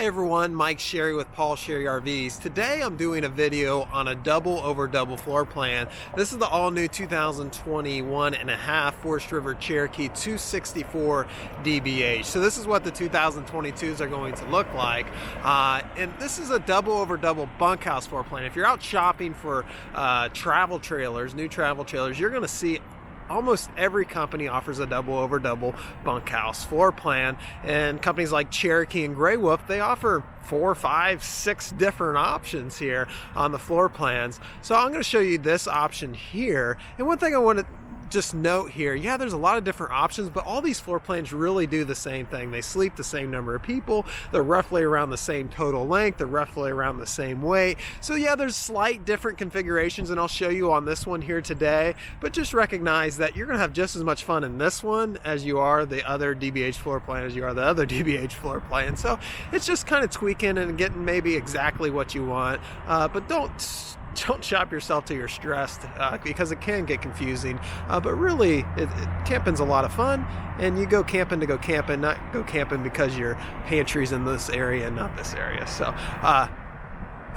Hi everyone, Mike Sherry with Paul Sherry RVs. Today I'm doing a video on a double over double floor plan. This is the all new 2021 and a half Forest River Cherokee 264DBH. So this is what the 2022s are going to look like. And this is a double over double bunkhouse floor plan. If you're out shopping for travel trailers, new travel trailers, you're going to see almost every company offers a double over double bunkhouse floor plan, and companies like Cherokee and Grey Wolf, they offer 4, 5, 6 different options here on the floor plans. So I'm going to show you this option here. And one thing I want to just note here, yeah, there's a lot of different options, but all these floor plans really do the same thing. They sleep the same number of people, they're roughly around the same total length, they're roughly around the same weight. So yeah, there's slight different configurations, and I'll show you on this one here today, but just recognize that you're gonna have just as much fun in this one as you are the other DBH floor plan as you are the other DBH floor plan. So it's just kind of tweaking and getting maybe exactly what you want, but don't shop yourself till you're stressed, because it can get confusing, but really camping's a lot of fun, and you go camping to go camping, not go camping because your pantry's in this area and not this area. So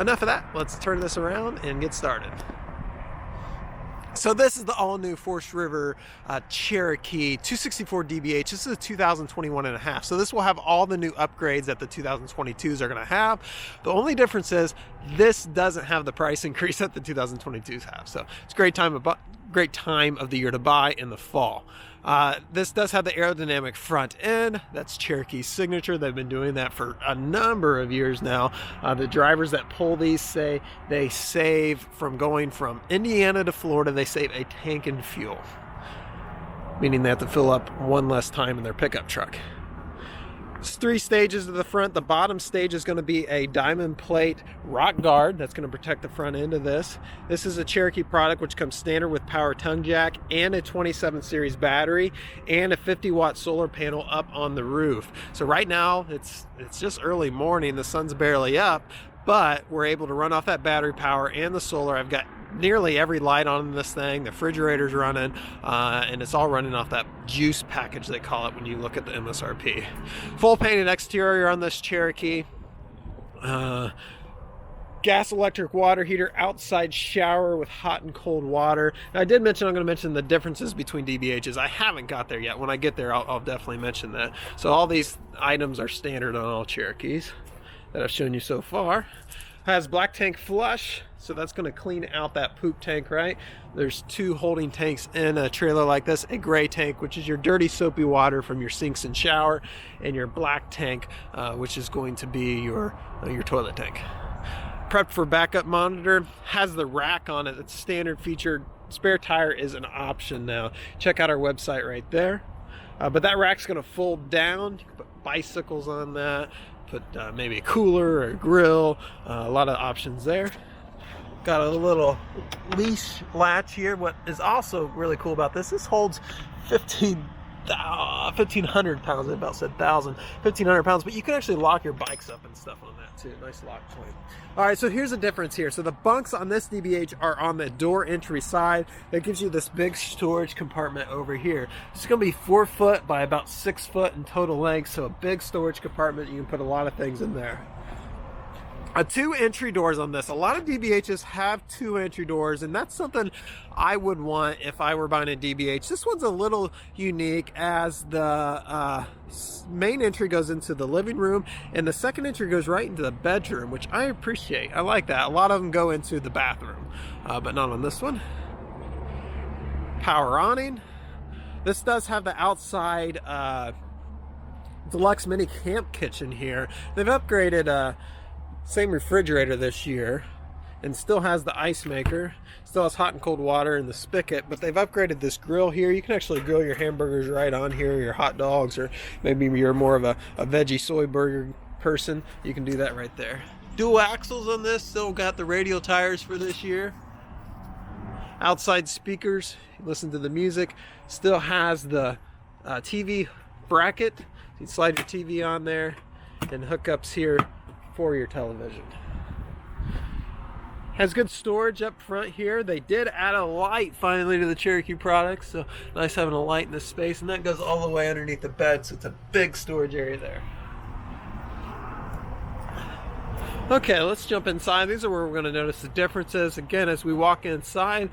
enough of that, let's turn this around and get started. So this is the all-new Forest River Cherokee 264DBH. This is a 2021 and a half. So this will have all the new upgrades that the 2022s are going to have. The only difference is this doesn't have the price increase that the 2022s have. So it's a great time of the year to buy in the fall. This does have the aerodynamic front end. That's Cherokee's signature. They've been doing that for a number of years now. The drivers that pull these say they save, from going from Indiana to Florida, they save a tank in fuel, meaning they have to fill up one less time in their pickup truck. It's 3 stages to the front. The bottom stage is going to be a diamond plate rock guard that's going to protect the front end of this. This is a Cherokee product which comes standard with power tongue jack and a 27 series battery and a 50-watt solar panel up on the roof. So right now it's just early morning, the sun's barely up, but we're able to run off that battery power and the solar. I've got nearly every light on in this thing. The refrigerator's running, and it's all running off that juice package, they call it when you look at the MSRP. Full painted exterior on this Cherokee. Gas electric water heater, outside shower with hot and cold water. Now, I did mention I'm going to mention the differences between DBHs. I haven't got there yet. When I get there, I'll definitely mention that. So all these items are standard on all Cherokees that I've shown you so far. Has black tank flush, so that's going to clean out that poop tank, right? There's 2 holding tanks in a trailer like this. A gray tank, which is your dirty soapy water from your sinks and shower, and your black tank, which is going to be your toilet tank. Prepped for backup monitor, has the rack on it. It's a standard feature. Spare tire is an option now. Check out our website right there. But that rack's going to fold down. You can put bicycles on that. Put maybe a cooler or a grill, a lot of options there. Got a little leash latch here. What is also really cool about this holds 1,500 pounds. I about said 1,000, 1,500 pounds, but you can actually lock your bikes up and stuff on that too. Nice lock point. All right, so here's the difference here. So the bunks on this DBH are on the door entry side. That gives you this big storage compartment over here. It's going to be 4 foot by about 6 foot in total length, so a big storage compartment. You can put a lot of things in there. 2 entry doors on this. A lot of DBHs have 2 entry doors, and that's something I would want if I were buying a DBH. This one's a little unique, as the main entry goes into the living room and the second entry goes right into the bedroom, which I appreciate. I like that. A lot of them go into the bathroom, but not on this one. Power awning. This does have the outside deluxe mini camp kitchen here. They've upgraded same refrigerator this year, and still has the ice maker, still has hot and cold water in the spigot, but they've upgraded this grill here. You can actually grill your hamburgers right on here, your hot dogs, or maybe you're more of a veggie soy burger person. You can do that right there. Dual axles on this, still got the radial tires for this year. Outside speakers, listen to the music. Still has the TV bracket. You can slide your TV on there, and hookups here for your television. Has good storage up front here. They did add a light finally to the Cherokee products, so nice having a light in this space, and that goes all the way underneath the bed, so it's a big storage area there. Okay, let's jump inside. These are where we're going to notice the differences. Again, as we walk inside,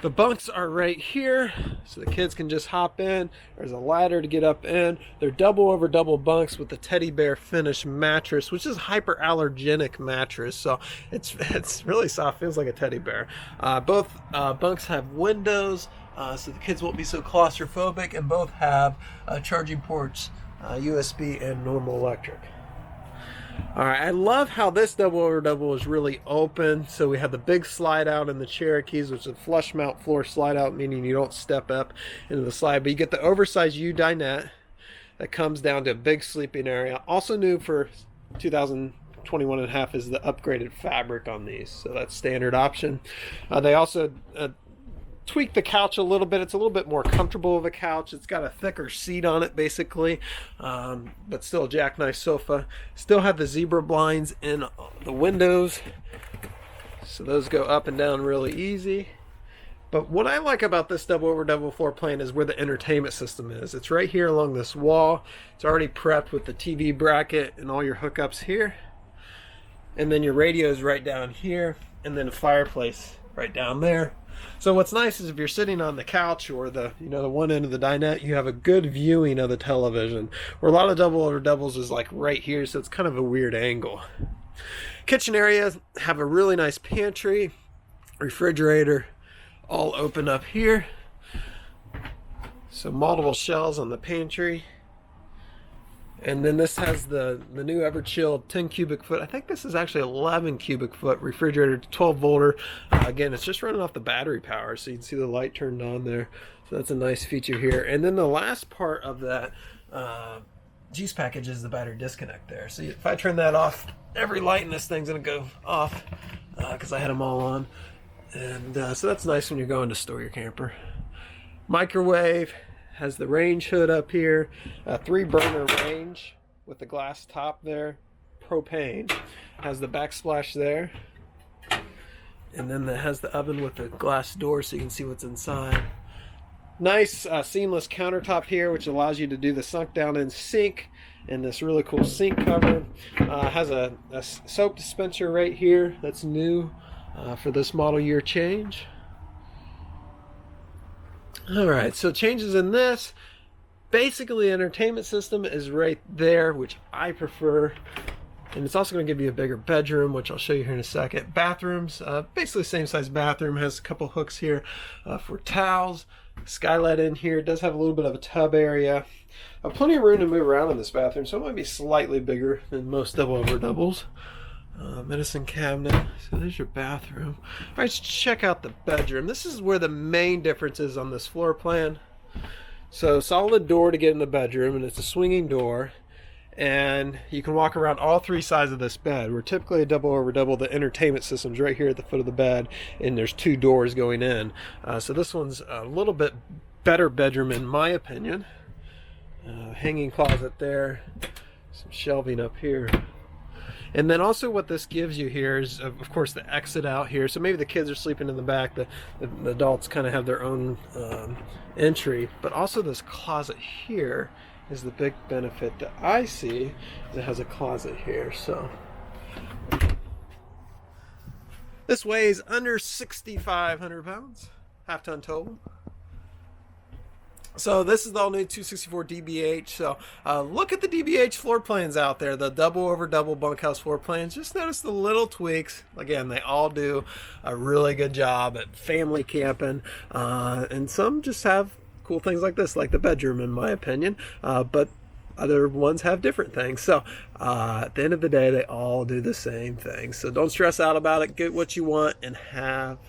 the bunks are right here, so the kids can just hop in. There's a ladder to get up in. They're double over double bunks with the teddy bear finish mattress, which is hyperallergenic mattress, so it's really soft, feels like a teddy bear. Both bunks have windows, so the kids won't be so claustrophobic, and both have charging ports, USB and normal electric. All right, I love how this double over double is really open. So we have the big slide out in the Cherokees, which is a flush mount floor slide out, meaning you don't step up into the slide, but you get the oversized U dinette that comes down to a big sleeping area. Also new for 2021 and a half is the upgraded fabric on these, so that's standard option. They also tweak the couch a little bit. It's a little bit more comfortable of a couch. It's got a thicker seat on it basically, but still a jackknife sofa. Still have the zebra blinds in the windows, so those go up and down really easy. But what I like about this double over double floor plan is where the entertainment system is. It's right here along this wall. It's already prepped with the TV bracket and all your hookups here, and then your radio is right down here, and then a fireplace right down there. So what's nice is if you're sitting on the couch or the one end of the dinette, you have a good viewing of the television. Where a lot of double over doubles is like right here, so it's kind of a weird angle. Kitchen areas have a really nice pantry, refrigerator, all open up here. So multiple shelves on the pantry. And then this has the new ever-chilled 10 cubic foot. I think this is actually 11 cubic foot refrigerator, 12 volter. Again, it's just running off the battery power, so you can see the light turned on there. So that's a nice feature here. And then the last part of that juice package is the battery disconnect there. So if I turn that off, every light in this thing's gonna go off because I had them all on. And so that's nice when you're going to store your camper. Microwave. Has the range hood up here, a 3-burner range with the glass top there, propane. Has the backsplash there, and then it has the oven with the glass door so you can see what's inside. Nice seamless countertop here, which allows you to do the sunk down in sink and this really cool sink cover. Has a soap dispenser right here that's new for this model year change. Alright, so changes in this. Basically, the entertainment system is right there, which I prefer. And it's also going to give you a bigger bedroom, which I'll show you here in a second. Bathrooms, basically same size bathroom. Has a couple hooks here for towels. Skylight in here. It does have a little bit of a tub area. Plenty of room to move around in this bathroom, so it might be slightly bigger than most double over doubles. Medicine cabinet. So there's your bathroom. All right, let's check out the bedroom. This is where the main difference is on this floor plan. So solid door to get in the bedroom, and it's a swinging door, and you can walk around all three sides of this bed. We're typically a double over double. The entertainment system's right here at the foot of the bed, and there's 2 doors going in. So this one's a little bit better bedroom in my opinion. Hanging closet there, some shelving up here. And then also what this gives you here is, of course, the exit out here. So maybe the kids are sleeping in the back. The adults kind of have their own entry. But also this closet here is the big benefit that I see. It has a closet here. So this weighs under 6,500 pounds, half-ton total. So this is the all new 264DBH. So look at the DBH floor plans out there, the double over double bunkhouse floor plans. Just notice the little tweaks. Again, they all do a really good job at family camping, and some just have cool things like this, like the bedroom in my opinion, but other ones have different things. So at the end of the day, they all do the same thing. So don't stress out about it. Get what you want and have